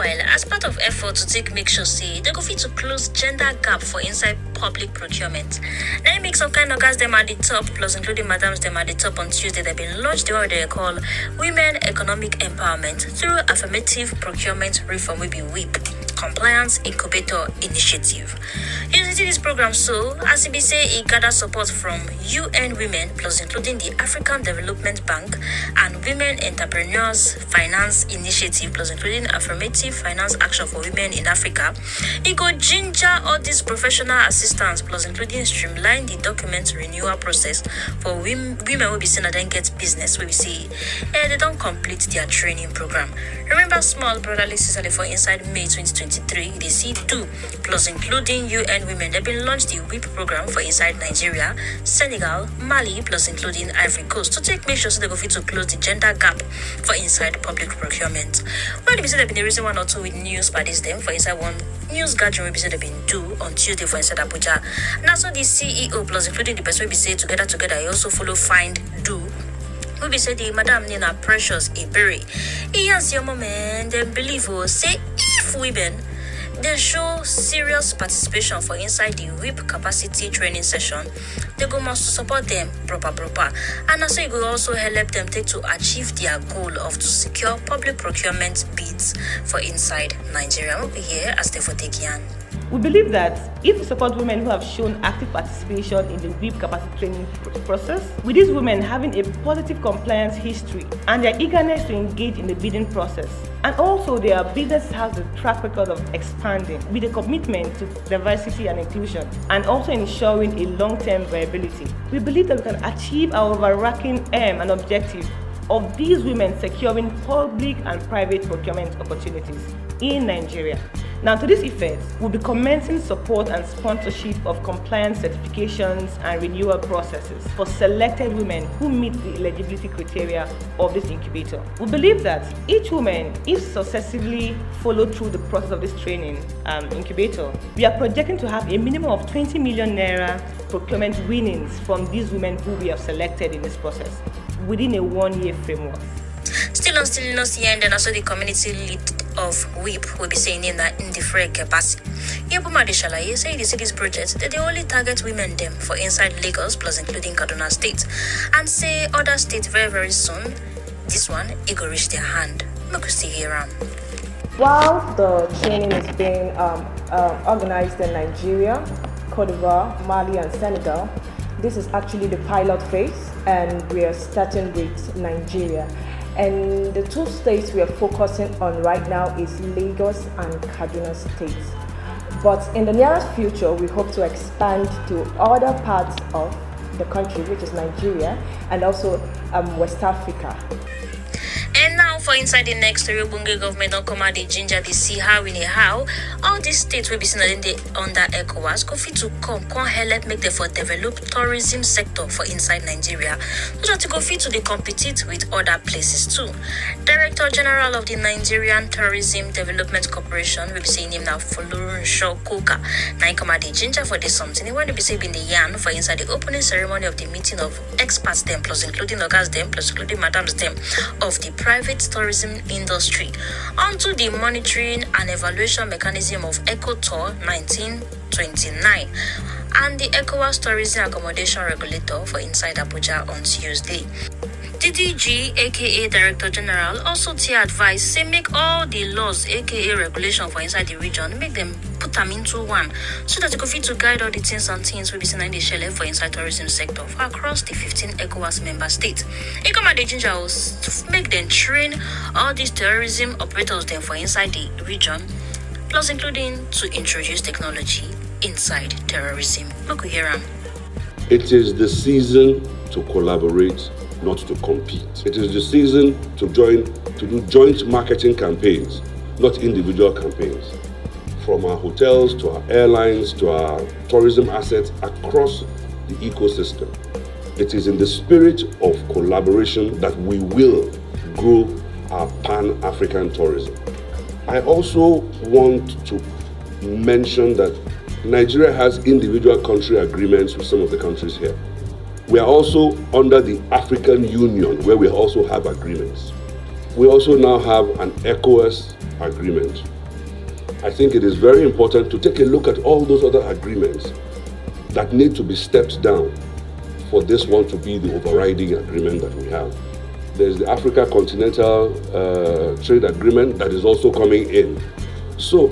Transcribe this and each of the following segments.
Meanwhile, as part of effort to make sure say they go fit to close gender gap for inside public procurement. Now it makes some kind of guys them at the top, plus including madams them at the top on Tuesday. They've been launched what they call Women Economic Empowerment through Affirmative Procurement Reform will be WEEAP. Compliance Incubator Initiative. Using this program, so as it say, it gathers support from UN Women, plus including the African Development Bank and Women Entrepreneurs Finance Initiative, plus including Affirmative Finance Action for Women in Africa. It go ginger all these professional assistants, plus including streamline the document renewal process for women will be seen and then get business. We will see they don't complete their training program. Remember, small brotherly sisterly for inside May 2023, they see two, plus including UN Women. They've been launched the WEEAP program for inside Nigeria, Senegal, Mali, plus including Ivory Coast to make sure so they go fit to close the gender gap for inside public procurement. Well, they say they've been raising one or two with news by this them for inside one news gathering we say they've been due on Tuesday for inside Abuja. And also the CEO, plus including the person we say together, I also follow find do. We be say the Madam Nina Precious Iberi. Yes, your mom and then believe say if women they show serious participation for inside the WEEAP capacity training session, they go must to support them proper. And also it will also help them to achieve their goal of to secure public procurement bids for inside Nigeria. We'll be here as they for take yan. We believe that if we support women who have shown active participation in the WEEAP capacity training process, with these women having a positive compliance history and their eagerness to engage in the bidding process, and also their business has a track record of expanding with a commitment to diversity and inclusion, and also ensuring a long-term viability, we believe that we can achieve our overarching aim and objective of these women securing public and private procurement opportunities in Nigeria. Now, to this effect, we'll be commencing support and sponsorship of compliance certifications and renewal processes for selected women who meet the eligibility criteria of this incubator. We believe that each woman, if successfully followed through the process of this training incubator, we are projecting to have a minimum of 20 million naira procurement winnings from these women who we have selected in this process within a 1-year framework. Still no see and then also the community lead of WEEAP will be saying in that in the free capacity. Yepuma Deshalaye say this project that they only target women them for inside Lagos plus including Kaduna State, and say other states very soon this one it go reach their hand. Look we see here. While the training is being organized in Nigeria, Cote d'Ivoire, Mali and Senegal, this is actually the pilot phase and we are starting with Nigeria. And the two states we are focusing on right now is Lagos and Kaduna states. But in the nearest future, we hope to expand to other parts of the country, which is Nigeria, and also West Africa. And now for inside the next story, Bunge government don't come out the ginger they see how all these states will be seen under ECOWAS go fit to come help make them for develop tourism sector for inside Nigeria, so that to go fit to the compete with other places too. Director General of the Nigerian Tourism Development Corporation will be saying him now Folorun Koka. Now come out the ginger for this something. He want to be saying the yarn for inside the opening ceremony of the meeting of experts them plus including locals them plus including madams them of the private tourism industry onto the monitoring and evaluation mechanism of EcoTour 1929 and the ECOWAS Tourism Accommodation Regulator for inside Abuja on Tuesday. DDG, aka Director General, also advice say make all the laws, aka regulation for inside the region, make them put them into one, so that you can fit to guide all the things and things will be seen in the shell for inside tourism sector for across the 15 ECOWAS member states. It come at the ginger house to make them train all these tourism operators them for inside the region, plus including to introduce technology inside terrorism. Look here. It is the season to collaborate, not to compete. It is the season to do joint marketing campaigns, not individual campaigns. From our hotels to our airlines to our tourism assets across the ecosystem. It is in the spirit of collaboration that we will grow our Pan-African tourism. I also want to mention that Nigeria has individual country agreements with some of the countries here. We are also under the African Union, where we also have agreements. We also now have an ECOWAS agreement I think it is very important to take a look at all those other agreements that need to be stepped down for this one to be the overriding agreement that we have. There's the Africa Continental Trade Agreement that is also coming in. So,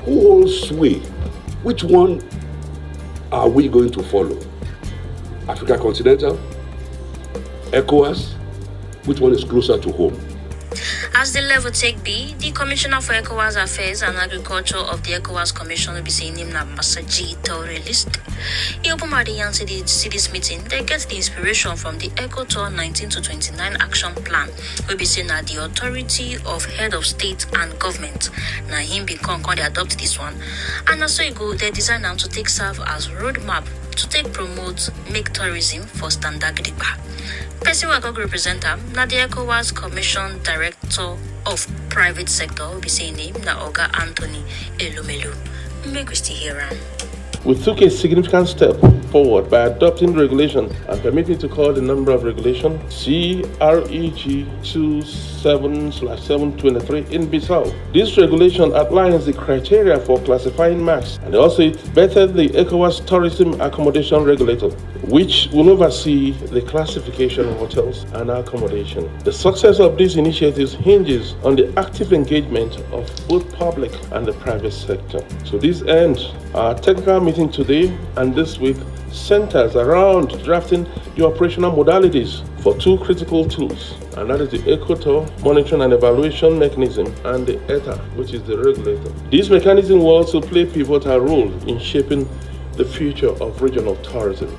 who holds sway? Which one are we going to follow? Africa Continental? ECOWAS? Which one is closer to home? As the level take be, the Commissioner for ECOWAS Affairs and Agriculture of the ECOWAS Commission will be saying him na Masaji Taure list. He opened my see this meeting. They get the inspiration from the ECOTOR 19 to 29 action plan. Will be saying that the authority of head of state and government. Now him become they adopt this one. And also you go they design them to take serve as roadmap to take promote make tourism for standard Gidigba. Person who represent him, na the ECOWAS Commission Director of Private Sector will be saying him na Oga Anthony Elumelu. Make we still hear him. We took a significant step forward by adopting regulation and permitting to call the number of regulation CREG 27/723 in Bissau. This regulation outlines the criteria for classifying marks and also it bettered the ECOWAS Tourism Accommodation Regulator, which will oversee the classification of hotels and accommodation. The success of these initiatives hinges on the active engagement of both public and the private sector. To this end, our technical meeting today and this week centers around drafting the operational modalities for two critical tools, and that is the ECOTOR monitoring and evaluation mechanism and the ETA, which is the regulator. This mechanism will also play a pivotal role in shaping the future of regional tourism.